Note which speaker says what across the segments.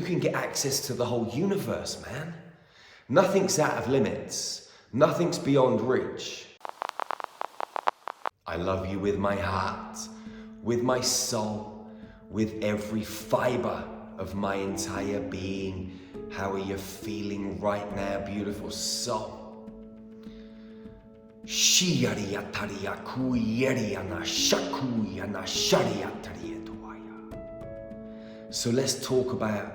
Speaker 1: can get access to the whole universe, man. Nothing's out of limits. Nothing's beyond reach. I love you with my heart, with my soul, with every fiber of my entire being. How are you feeling right now, beautiful soul? So let's talk about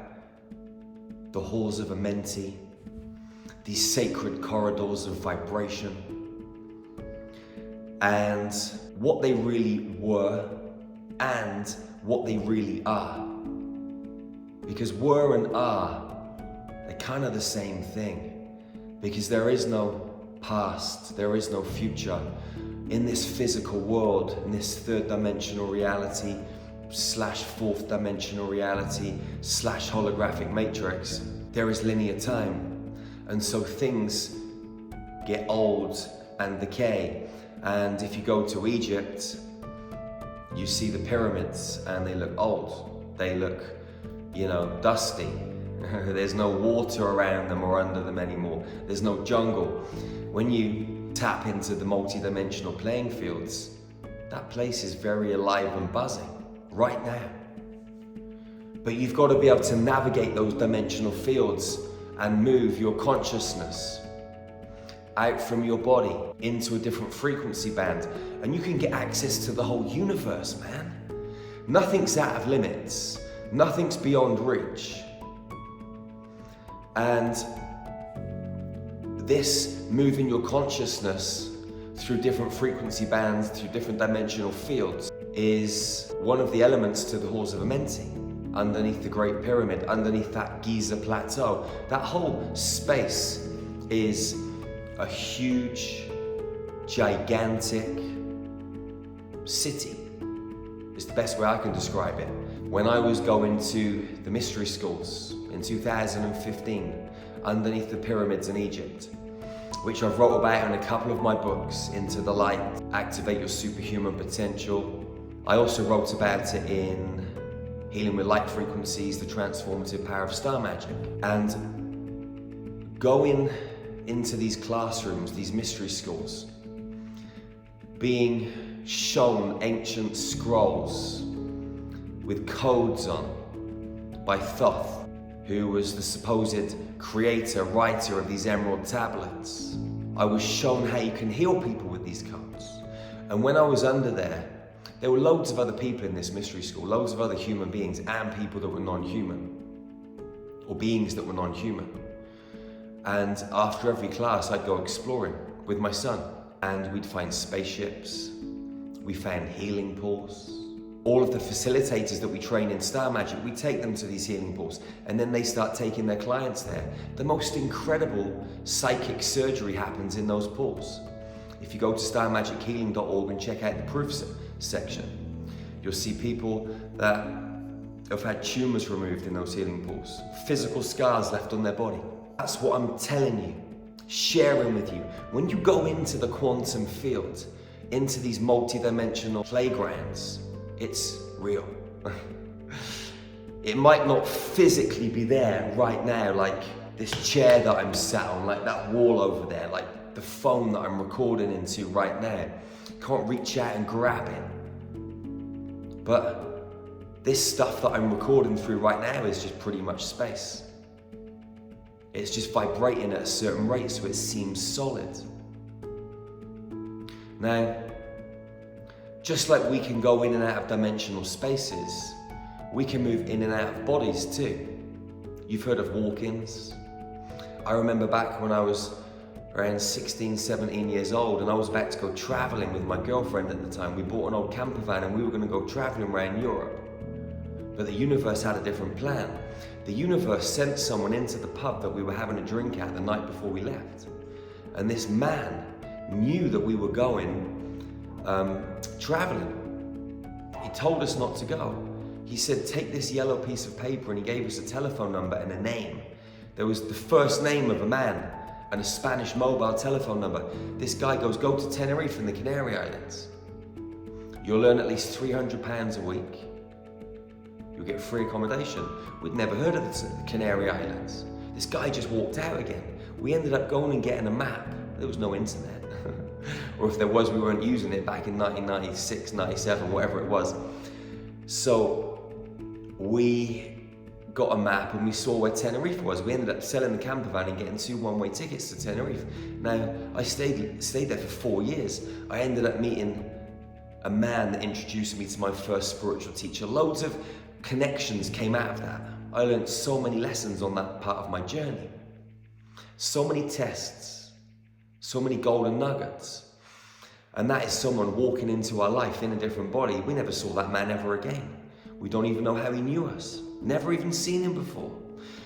Speaker 1: the halls of Amenti, these sacred corridors of vibration, and what they really were and what they really are. Because were and are, they're kind of the same thing. Because there is no past, there is no future. In this physical world, in this third dimensional reality, / fourth dimensional reality / holographic matrix, there is linear time. And so things get old and decay. And if you go to Egypt, you see the pyramids and they look old. They look, dusty. There's no water around them or under them anymore. There's no jungle. When you tap into the multi-dimensional playing fields, that place is very alive and buzzing right now. But you've got to be able to navigate those dimensional fields and move your consciousness out from your body into a different frequency band, and you can get access to the whole universe, man. Nothing's out of limits. Nothing's beyond reach. And this moving your consciousness through different frequency bands, through different dimensional fields, is one of the elements to the halls of Amenti. Underneath the Great Pyramid, underneath that Giza Plateau, that whole space is a huge, gigantic city. It's the best way I can describe it. When I was going to the mystery schools in 2015, underneath the pyramids in Egypt, which I've wrote about in a couple of my books, Into the Light, Activate Your Superhuman Potential. I also wrote about it in Healing with Light Frequencies, The Transformative Power of Star Magic. And going into these classrooms, these mystery schools, being shown ancient scrolls with codes on by Thoth, who was the supposed creator, writer of these emerald tablets. I was shown how you can heal people with these codes. And when I was under there were loads of other people in this mystery school, loads of other human beings and people that were non-human, or beings that were non-human. And after every class, I'd go exploring with my son, and we'd find spaceships, we found healing pools. All of the facilitators that we train in Star Magic, we take them to these healing pools, and then they start taking their clients there. The most incredible psychic surgery happens in those pools. If you go to starmagichealing.org and check out the proofs section, you'll see people that have had tumors removed in those healing pools, physical scars left on their body. That's what I'm telling you, sharing with you. When you go into the quantum field, into these multi-dimensional playgrounds, it's real. It might not physically be there right now, like this chair that I'm sat on, like that wall over there, like the phone that I'm recording into right now. Can't reach out and grab it. But this stuff that I'm recording through right now is just pretty much space. It's just vibrating at a certain rate, so it seems solid. Now, just like we can go in and out of dimensional spaces, we can move in and out of bodies too. You've heard of walk-ins. I remember back when I was around 16, 17 years old, and I was about to go traveling with my girlfriend at the time. We bought an old camper van and we were going to go traveling around Europe. But the universe had a different plan. The universe sent someone into the pub that we were having a drink at the night before we left. And this man knew that we were going traveling. He told us not to go. He said, take this yellow piece of paper, and he gave us a telephone number and a name. There was the first name of a man and a Spanish mobile telephone number. This guy goes, go to Tenerife in the Canary Islands. You'll earn at least £300 a week. you'll get free accommodation. We'd never heard of the Canary Islands. This guy just walked out again. We ended up going and getting a map. There was no internet. Or if there was, we weren't using it back in 1996, 97, whatever it was. So we got a map and we saw where Tenerife was. We ended up selling the camper van and getting 2 one-way tickets to Tenerife. Now, I stayed there for 4 years. I ended up meeting a man that introduced me to my first spiritual teacher. Loads of connections came out of that. I learned so many lessons on that part of my journey. So many tests, so many golden nuggets. And that is someone walking into our life in a different body. We never saw that man ever again. We don't even know how he knew us. Never even seen him before.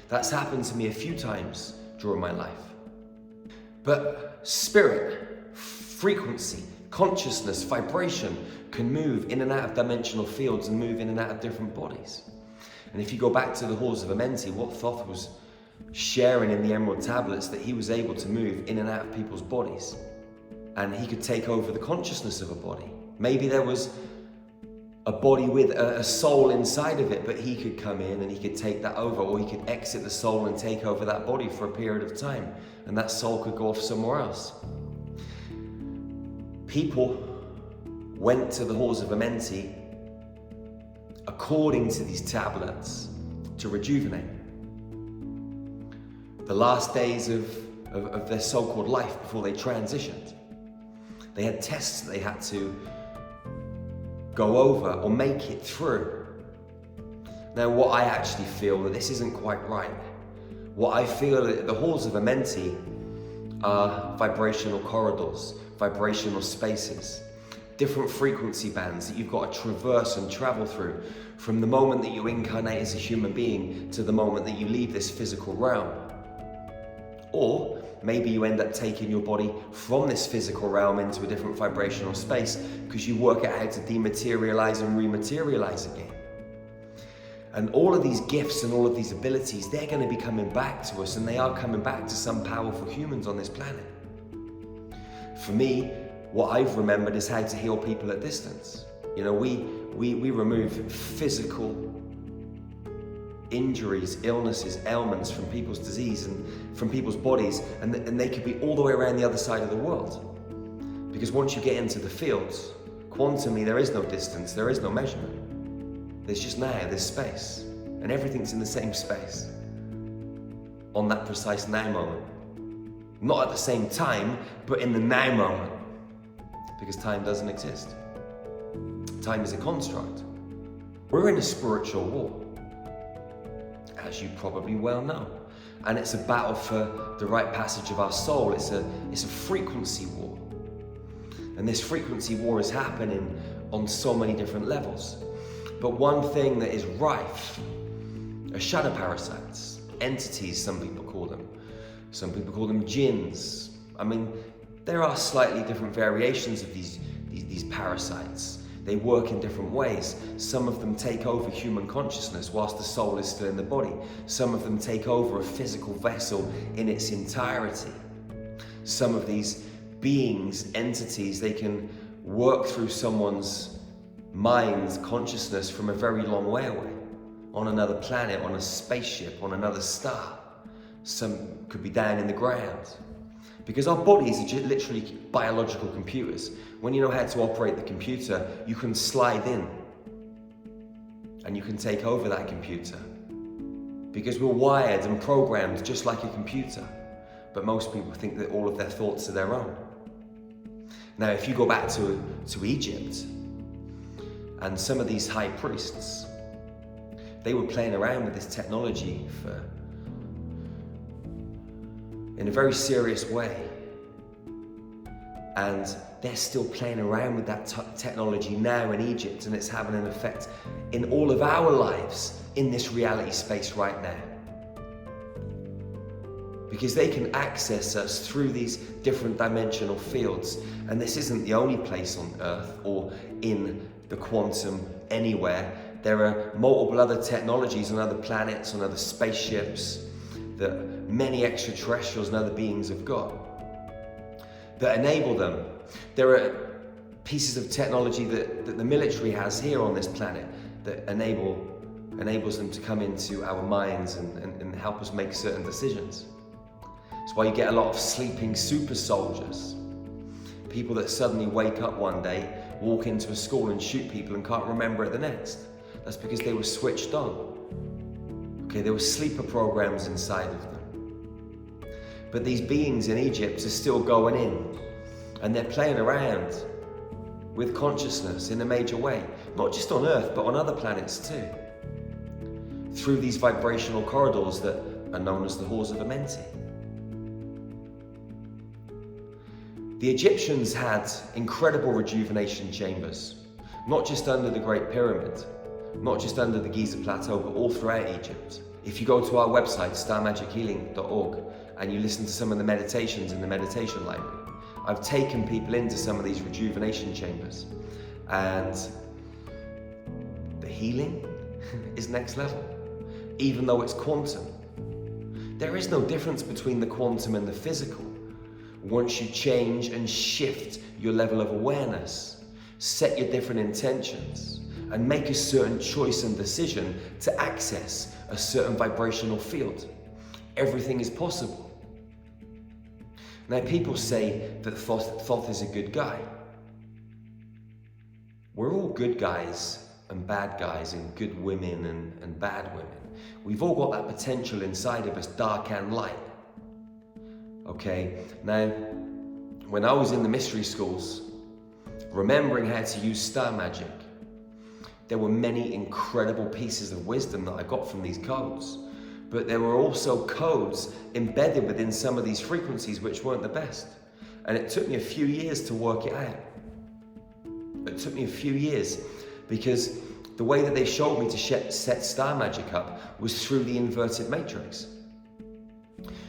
Speaker 1: That's happened to me a few times during my life. But spirit, frequency, consciousness, vibration can move in and out of dimensional fields and move in and out of different bodies. And if you go back to the halls of Amenti, what Thoth was sharing in the Emerald Tablets, that he was able to move in and out of people's bodies. And he could take over the consciousness of a body. Maybe there was a body with a soul inside of it, but he could come in and he could take that over, or he could exit the soul and take over that body for a period of time, and that soul could go off somewhere else. People went to the halls of Amenti according to these tablets to rejuvenate. The last days of their so-called life before they transitioned. They had tests that they had to go over or make it through. Now, what I actually feel that this isn't quite right. What I feel that the halls of Amenti are vibrational corridors, vibrational spaces, different frequency bands that you've got to traverse and travel through from the moment that you incarnate as a human being to the moment that you leave this physical realm. Or maybe you end up taking your body from this physical realm into a different vibrational space because you work out how to dematerialize and rematerialize again. And all of these gifts and all of these abilities, they're going to be coming back to us, and they are coming back to some powerful humans on this planet. For me, what I've remembered is how to heal people at distance. You know, we remove physical injuries, illnesses, ailments from people's disease and from people's bodies, and they could be all the way around the other side of the world. Because once you get into the fields, quantumly, there is no distance, there is no measurement. There's just now, there's space, and everything's in the same space on that precise now moment. Not at the same time, but in the now moment, because time doesn't exist. Time is a construct. We're in a spiritual war, as you probably well know. And it's a battle for the right passage of our soul. It's a frequency war. And this frequency war is happening on so many different levels. But one thing that is rife are shadow parasites, entities, some people call them. Some people call them jinns. I mean, there are slightly different variations of these parasites. They work in different ways. Some of them take over human consciousness whilst the soul is still in the body. Some of them take over a physical vessel in its entirety. Some of these beings, entities, they can work through someone's mind's consciousness from a very long way away, on another planet, on a spaceship, on another star. Some could be down in the ground. Because our bodies are just literally biological computers. When you know how to operate the computer, you can slide in and you can take over that computer. Because we're wired and programmed just like a computer. But most people think that all of their thoughts are their own. Now, if you go back to Egypt, and some of these high priests, they were playing around with this technology in a very serious way. And they're still playing around with that technology now in Egypt, and it's having an effect in all of our lives in this reality space right now. Because they can access us through these different dimensional fields. And this isn't the only place on Earth or in the quantum anywhere. There are multiple other technologies on other planets, on other spaceships, that many extraterrestrials and other beings have got that enable them. There are pieces of technology that the military has here on this planet that enable enables them to come into our minds and help us make certain decisions. That's why you get a lot of sleeping super soldiers. People that suddenly wake up one day, walk into a school and shoot people and can't remember it the next. That's because they were switched on. Okay, there were sleeper programs inside of them. But these beings in Egypt are still going in, and they're playing around with consciousness in a major way, not just on Earth, but on other planets too, through these vibrational corridors that are known as the halls of Amenti. The Egyptians had incredible rejuvenation chambers, not just under the Great Pyramid, not just under the Giza Plateau, but all throughout Egypt. If you go to our website, starmagichealing.org, and you listen to some of the meditations in the meditation library, I've taken people into some of these rejuvenation chambers, and the healing is next level, even though it's quantum. There is no difference between the quantum and the physical. Once you change and shift your level of awareness, set your different intentions, and make a certain choice and decision to access a certain vibrational field, everything is possible. Now, people say that Thoth is a good guy. We're all good guys and bad guys, and good women and bad women. We've all got that potential inside of us, dark and light. Okay, now, when I was in the mystery schools, remembering how to use star magic, there were many incredible pieces of wisdom that I got from these codes. But there were also codes embedded within some of these frequencies which weren't the best. And it took me a few years to work it out. It took me a few years because the way that they showed me to set star magic up was through the inverted matrix,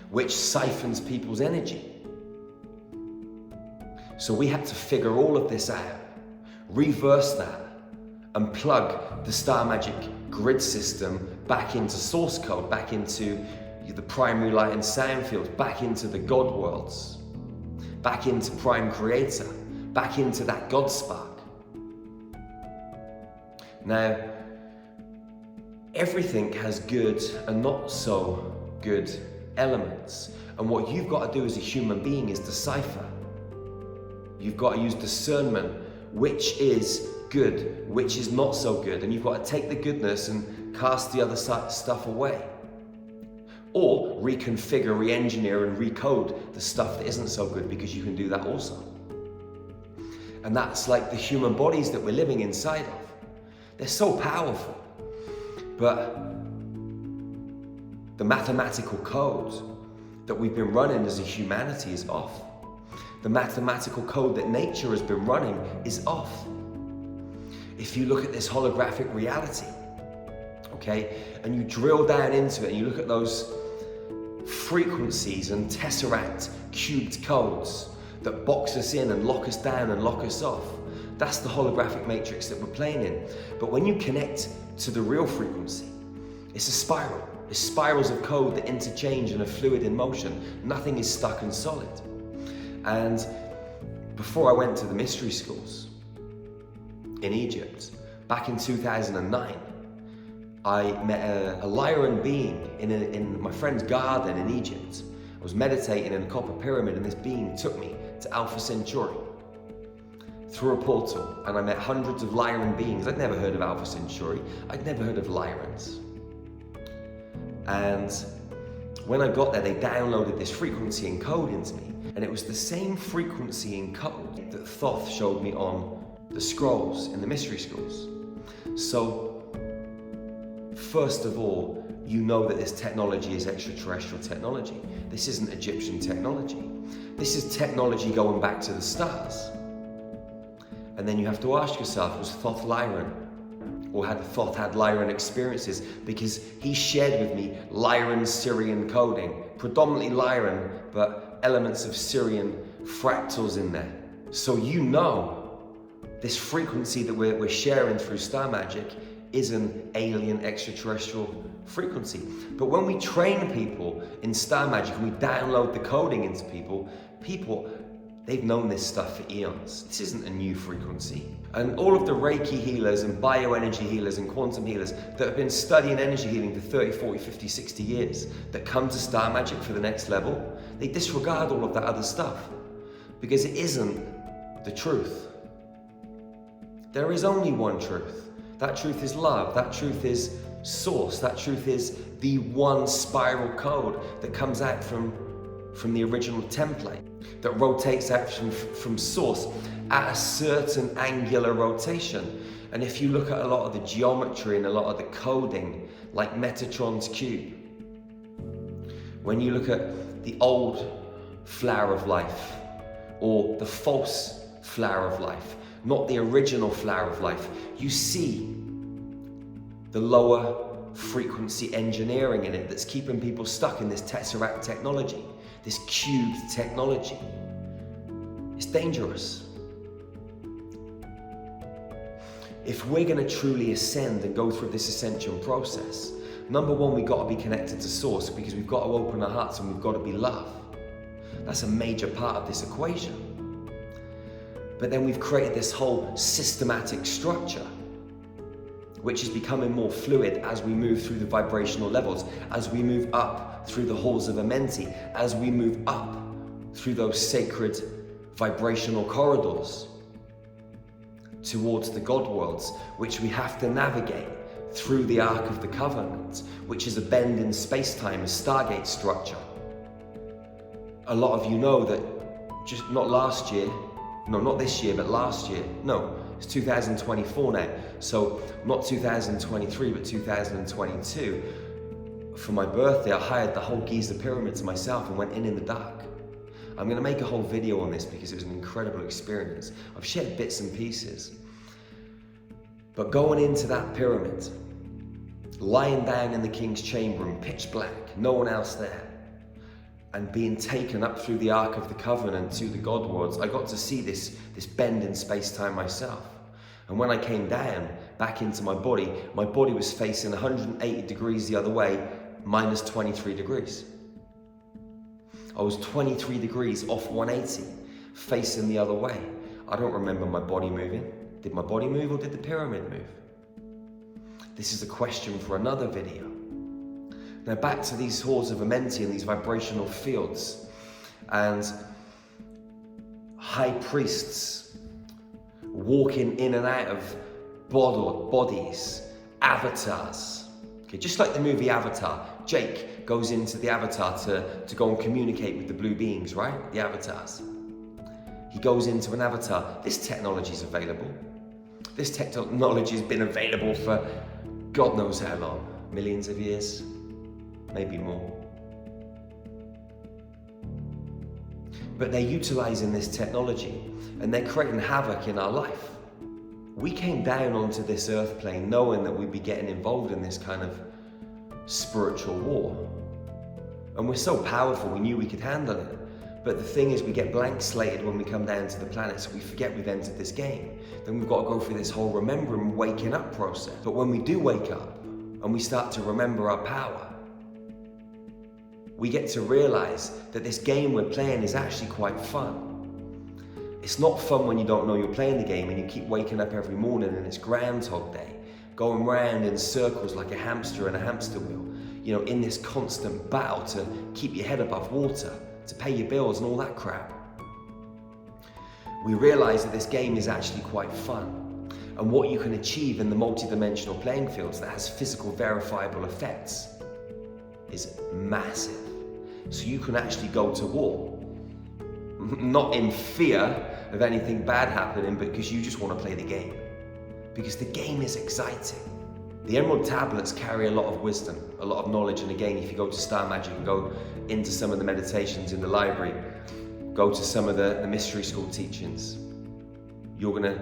Speaker 1: which siphons people's energy. So we had to figure all of this out, reverse that, and plug the star magic grid system back into source code, back into the primary light and sound fields, back into the God worlds, back into Prime Creator, back into that God spark. Now, everything has good and not so good elements. And what you've got to do as a human being is decipher. You've got to use discernment, which is good, which is not so good. And you've got to take the goodness and cast the other stuff away. Or reconfigure, re-engineer and recode the stuff that isn't so good, because you can do that also. And that's like the human bodies that we're living inside of. They're so powerful, but the mathematical code that we've been running as a humanity is off. The mathematical code that nature has been running is off. If you look at this holographic reality, okay, and you drill down into it and you look at those frequencies and tesseract cubed codes that box us in and lock us down and lock us off, that's the holographic matrix that we're playing in. But when you connect to the real frequency, it's a spiral. It's spirals of code that interchange and are fluid in motion. Nothing is stuck and solid. And before I went to the mystery schools in Egypt, back in 2009, I met a Lyran being in my friend's garden in Egypt. I was meditating in a copper pyramid, and this being took me to Alpha Centauri through a portal, and I met hundreds of Lyran beings. I'd never heard of Alpha Centauri. I'd never heard of Lyrans. And when I got there, they downloaded this frequency and code into me. And it was the same frequency and code that Thoth showed me on the scrolls in the mystery schools. So, first of all, you know that this technology is extraterrestrial technology. This isn't Egyptian technology. This is technology going back to the stars. And then you have to ask yourself, was Thoth Lyran? Or had Thoth had Lyran experiences? Because he shared with me Lyran Syrian coding, predominantly Lyran, but elements of Syrian fractals in there. So you know this frequency that we're sharing through star magic is an alien extraterrestrial frequency. But when we train people in star magic and we download the coding into people, They've known this stuff for eons. This isn't a new frequency. And all of the Reiki healers and bioenergy healers and quantum healers that have been studying energy healing for 30, 40, 50, 60 years that come to Star Magic for the next level, they disregard all of that other stuff because it isn't the truth. There is only one truth. That truth is love. That truth is source. That truth is the one spiral code that comes out from the original template, that rotates out from source at a certain angular rotation. And if you look at a lot of the geometry and a lot of the coding, like Metatron's cube, when you look at the old flower of life or the false flower of life, not the original flower of life, you see the lower frequency engineering in it that's keeping people stuck in this tesseract technology, this cubed technology. It's dangerous. If we're going to truly ascend and go through this ascension process, number one, we've got to be connected to source, because we've got to open our hearts and we've got to be love. That's a major part of this equation. But then we've created this whole systematic structure, which is becoming more fluid as we move through the vibrational levels, as we move up through the halls of Amenti, as we move up through those sacred vibrational corridors towards the God worlds, which we have to navigate through the Ark of the Covenant, which is a bend in space-time, a Stargate structure. A lot of you know that just not last year, no, not this year, but last year, no, it's 2024 now, so not 2023, but 2022. For my birthday, I hired the whole Giza pyramid to myself and went in the dark. I'm going to make a whole video on this because it was an incredible experience. I've shared bits and pieces. But going into that pyramid, lying down in the king's chamber in pitch black, no one else there, and being taken up through the Ark of the Covenant to the God worlds, I got to see this bend in space-time myself. And when I came down back into my body was facing 180 degrees the other way, minus 23 degrees. I was 23 degrees off 180, facing the other way. I don't remember my body moving. Did my body move or did the pyramid move? This is a question for another video. Now back to these halls of Amenti and these vibrational fields and high priests walking in and out of bodies, avatars. Okay, just like the movie Avatar, Jake goes into the avatar to go and communicate with the blue beings, right? The avatars. He goes into an avatar. This technology is available. This technology has been available for God knows how long, millions of years, maybe more. But they're utilizing this technology and they're creating havoc in our life. We came down onto this earth plane knowing that we'd be getting involved in this kind of spiritual war. And we're so powerful, we knew we could handle it. But the thing is, we get blank slated when we come down to the planet, so we forget we've entered this game. Then we've got to go through this whole remembering, waking up process. But when we do wake up and we start to remember our power, we get to realize that this game we're playing is actually quite fun. It's not fun when you don't know you're playing the game and you keep waking up every morning and it's Groundhog Day, going round in circles like a hamster in a hamster wheel, you know, in this constant battle to keep your head above water, to pay your bills and all that crap. We realize that this game is actually quite fun, and what you can achieve in the multi-dimensional playing fields that has physical verifiable effects is massive. So you can actually go to war, not in fear of anything bad happening, but because you just want to play the game, because the game is exciting. The Emerald Tablets carry a lot of wisdom, a lot of knowledge, and again, if you go to Star Magic and go into some of the meditations in the library, go to some of the mystery school teachings, you're gonna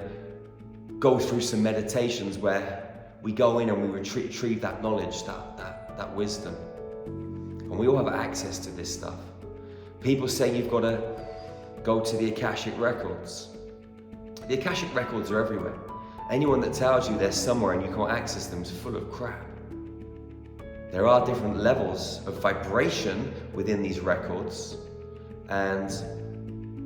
Speaker 1: go through some meditations where we go in and we retrieve that knowledge, that wisdom. And we all have access to this stuff. People say you've got to go to the Akashic Records. The Akashic Records are everywhere. Anyone that tells you they're somewhere and you can't access them is full of crap. There are different levels of vibration within these records, and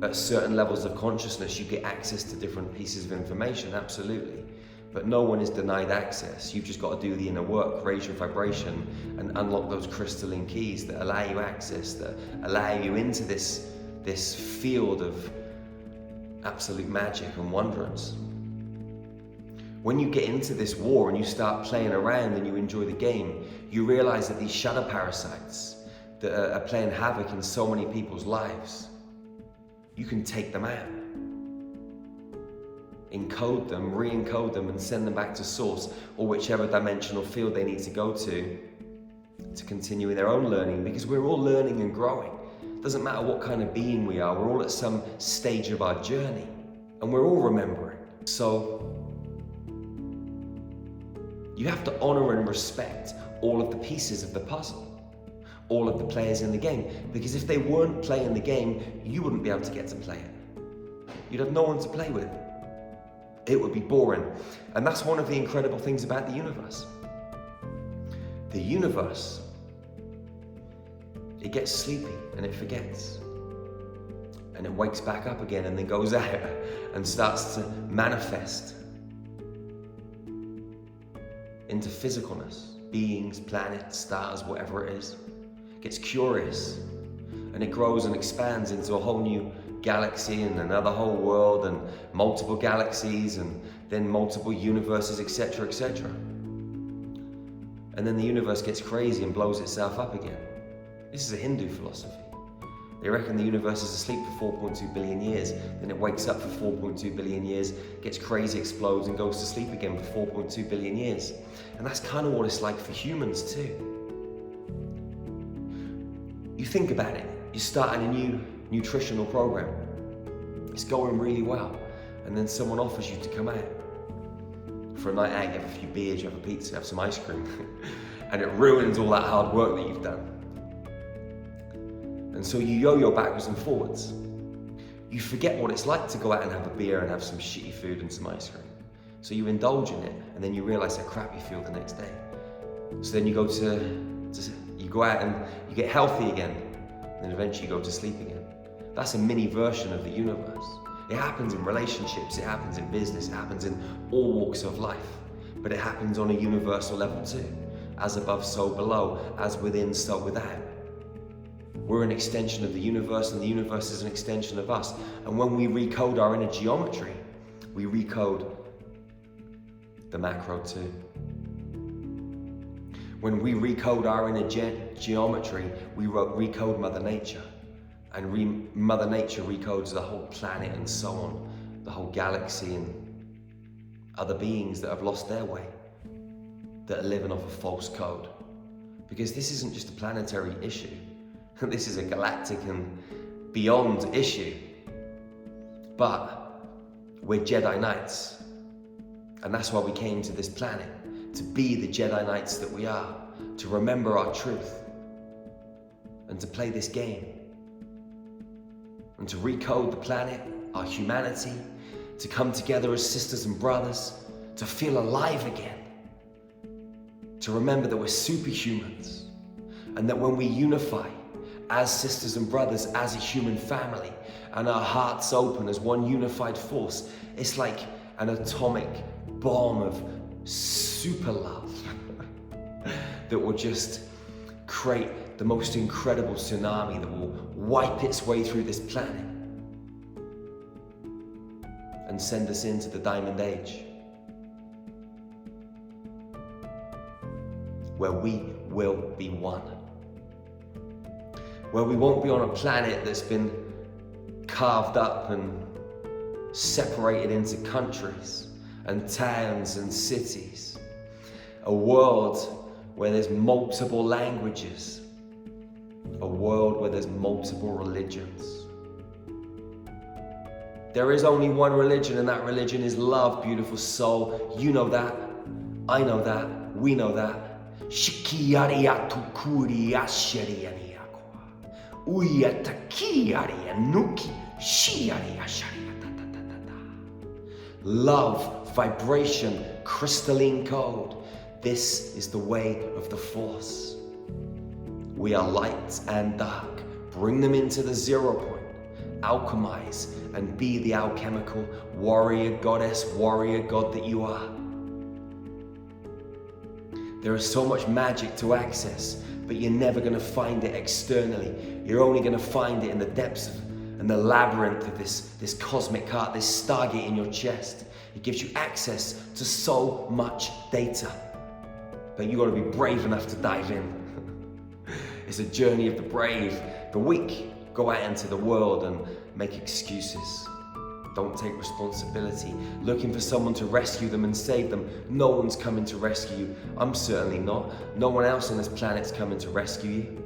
Speaker 1: at certain levels of consciousness, you get access to different pieces of information, absolutely. But no one is denied access. You've just got to do the inner work, raise your vibration, and unlock those crystalline keys that allow you access, that allow you into this field of absolute magic and wondrous. When you get into this war and you start playing around and you enjoy the game, you realize that these shadow parasites that are playing havoc in so many people's lives, you can take them out, encode them, re-encode them, and send them back to source, or whichever dimensional field they need to go to continue in their own learning, because we're all learning and growing. It doesn't matter what kind of being we are, we're all at some stage of our journey, and we're all remembering. So you have to honor and respect all of the pieces of the puzzle, all of the players in the game, because if they weren't playing the game, you wouldn't be able to get to play it. You'd have no one to play with. It would be boring. And that's one of the incredible things about the universe. The universe, it gets sleepy and it forgets. And it wakes back up again and then goes out and starts to manifest into physicalness, beings, planets, stars, whatever it is. It gets curious and it grows and expands into a whole new galaxy and another whole world and multiple galaxies and then multiple universes, etc., etc. And then the universe gets crazy and blows itself up again. This is a Hindu philosophy. They reckon the universe is asleep for 4.2 billion years, then it wakes up for 4.2 billion years, gets crazy, explodes, and goes to sleep again for 4.2 billion years. And that's kind of what it's like for humans too. You think about it, you're starting a new nutritional program. It's going really well. And then someone offers you to come out. For a night out, you have a few beers, you have a pizza, you have some ice cream. And it ruins all that hard work that you've done. And so you yo-yo backwards and forwards. You forget what it's like to go out and have a beer and have some shitty food and some ice cream. So you indulge in it, and then you realize how crap you feel the next day. So then you go you go out and you get healthy again, and then eventually you go to sleep again. That's a mini version of the universe. It happens in relationships, it happens in business, it happens in all walks of life. But it happens on a universal level too. As above, so below. As within, so without. We're an extension of the universe, and the universe is an extension of us. And when we recode our inner geometry, we recode the macro too. When we recode our inner geometry, we recode Mother Nature. And Mother Nature recodes the whole planet and so on, the whole galaxy and other beings that have lost their way, that are living off a false code. Because this isn't just a planetary issue. This is a galactic and beyond issue. But we're Jedi Knights. And that's why we came to this planet, to be the Jedi Knights that we are, to remember our truth, and to play this game, and to recode the planet, our humanity, to come together as sisters and brothers, to feel alive again, to remember that we're superhumans, and that when we unify as sisters and brothers, as a human family, and our hearts open as one unified force, it's like an atomic bomb of super love that will just create the most incredible tsunami that will wipe its way through this planet and send us into the Diamond Age, where we will be one. Where we won't be on a planet that's been carved up and separated into countries and towns and cities. A world where there's multiple languages. A world where there's multiple religions. There is only one religion, and that religion is love, beautiful soul. You know that. I know that. We know that. Love, vibration, crystalline code. This is the way of the Force. We are light and dark. Bring them into the 0 point. alchemize and be the alchemical warrior goddess, warrior god that you are. There is so much magic to access, but you're never going to find it externally. You're only going to find it in the depths of and the labyrinth of this cosmic heart, this stargate in your chest. It gives you access to so much data, but you got to be brave enough to dive in. It's a journey of the brave. The weak go out into the world and make excuses. Don't take responsibility, looking for someone to rescue them and save them. No one's coming to rescue you. I'm certainly not. No one else on this planet's coming to rescue you.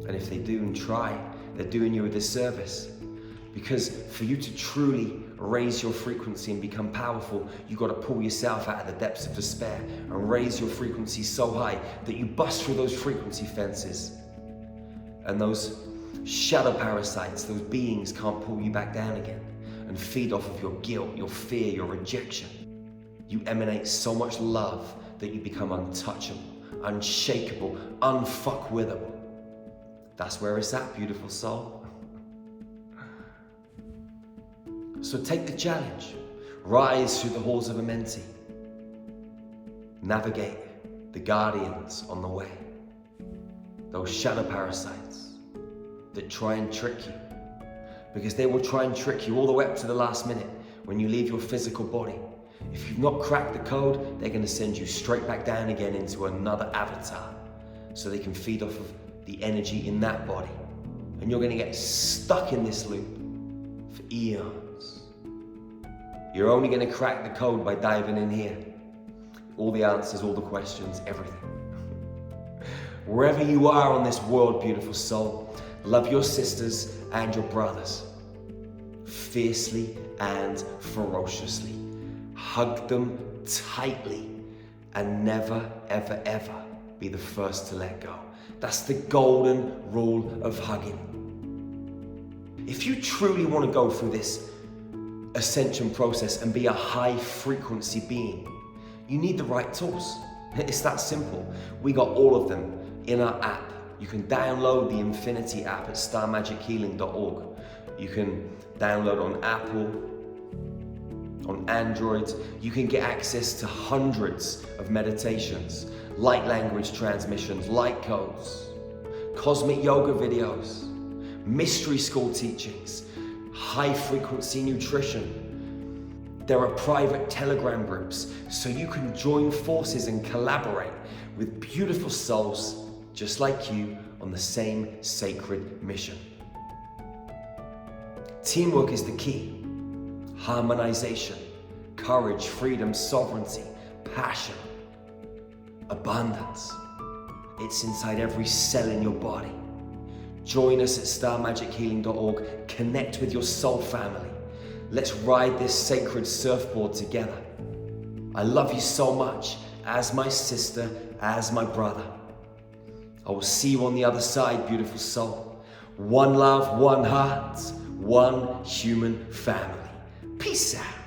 Speaker 1: And if they do and try, they're doing you a disservice. Because for you to truly raise your frequency and become powerful, you got to pull yourself out of the depths of despair and raise your frequency so high that you bust through those frequency fences. And those shadow parasites, those beings can't pull you back down again and feed off of your guilt, your fear, your rejection. You emanate so much love that you become untouchable, unshakable, unfuckwithable. That's where it's at, beautiful soul. So take the challenge. Rise through the halls of Amenti. Navigate the guardians on the way. Those shadow parasites that try and trick you. Because they will try and trick you all the way up to the last minute when you leave your physical body. If you've not cracked the code, they're going to send you straight back down again into another avatar so they can feed off of the energy in that body. And you're going to get stuck in this loop for eons. You're only going to crack the code by diving in here. All the answers, all the questions, everything. Wherever you are on this world, beautiful soul, love your sisters and your brothers fiercely and ferociously. Hug them tightly and never, ever, ever be the first to let go. That's the golden rule of hugging. If you truly want to go through this ascension process and be a high frequency being, you need the right tools. It's that simple. We got all of them in our app. You can download the Infiniti App at starmagichealing.org. You can download on Apple, on Android. You can get access to hundreds of meditations, light language transmissions, light codes, cosmic yoga videos, mystery school teachings, high frequency nutrition. There are private Telegram groups so you can join forces and collaborate with beautiful souls just like you on the same sacred mission. Teamwork is the key. Harmonization, courage, freedom, sovereignty, passion, abundance. It's inside every cell in your body. Join us at starmagichealing.org. Connect with your soul family. Let's ride this sacred surfboard together. I love you so much, as my sister, as my brother. I will see you on the other side, beautiful soul. One love, one heart, one human family. Peace out.